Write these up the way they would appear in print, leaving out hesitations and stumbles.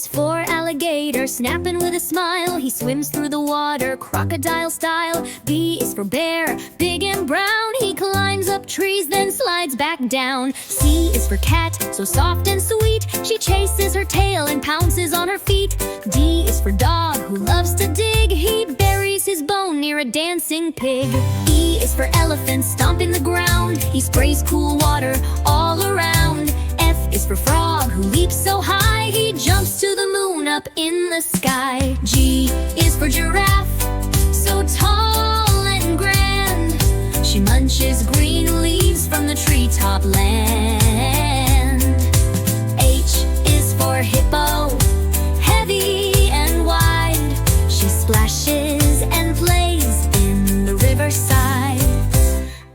is for alligator, snapping with a smile. He swims through the water, crocodile-style. B is for bear, big and brown. He climbs up trees, then slides back down. C is for cat, so soft and sweet. She chases her tail and pounces on her feet. D is for dog, who loves to dig. He buries his bone near a dancing pig. E is for elephant, stomping the ground. He sprays cool water all around. F is for frog, who leaps so high. He jumps to the moon up in the sky. G is for giraffe, so tall and grand. She munches green leaves from the treetop land. H is for hippo, heavy and wide. She splashes and plays in the riverside.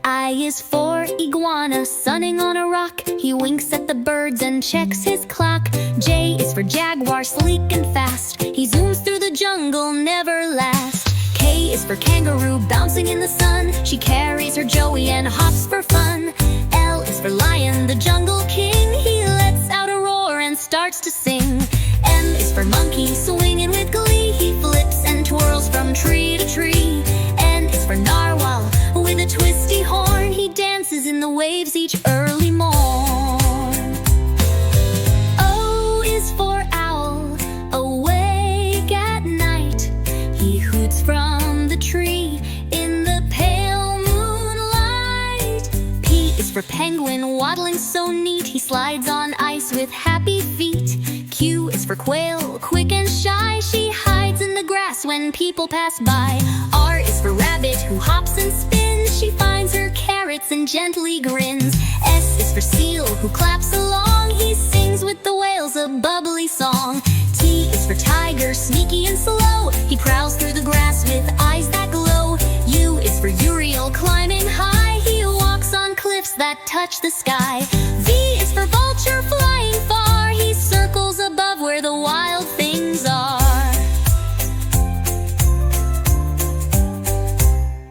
I is for iguana, sunning on a rock. He winks at the birds and checks his clock. J is for jaguar, sleek and fast. He zooms through the jungle, never last. K is for kangaroo, bouncing in the sun. She carries her joey and hops for fun. L is for lion, the jungle king. He lets out a roar and starts to sing. M is for monkey, swinging with glee. He flips and twirls from tree to tree. N is for narwhal, with a twisty horn. He dances in the waves each early morn. O is for owl, awake at night. He hoots from the tree in the pale moonlight. P is for penguin, waddling so neat. He slides on ice with happy feet. Q is for quail, quick and shy. She hides in the grass when people pass by. R is for rabbit, who hops and spins. She finds her carrots and gently grins. S is for seal, who claps along. He sings with the whales a bubbly song. T is for tiger, sneaky and slow. He prowls through the grass with eyes that glow. U is for uriel, climbing high. He walks on cliffs that touch the sky. V is for vulture, flying far. He circles above where the wild things are.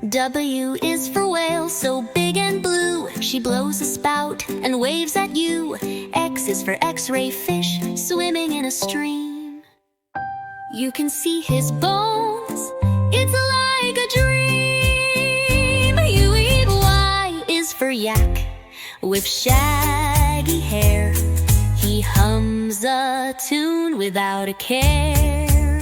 W is for whale, so big and blue. She blows a spout and waves at you. X is for X-ray fish, swimming in a stream. You can see his bones, it's like a dream. Y is for yak, with shaggy hair. He hums a tune without a care.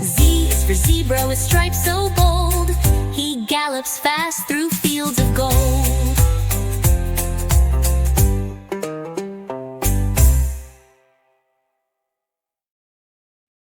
Z is for zebra, with stripes so bold. He gallops fast through fields of gold.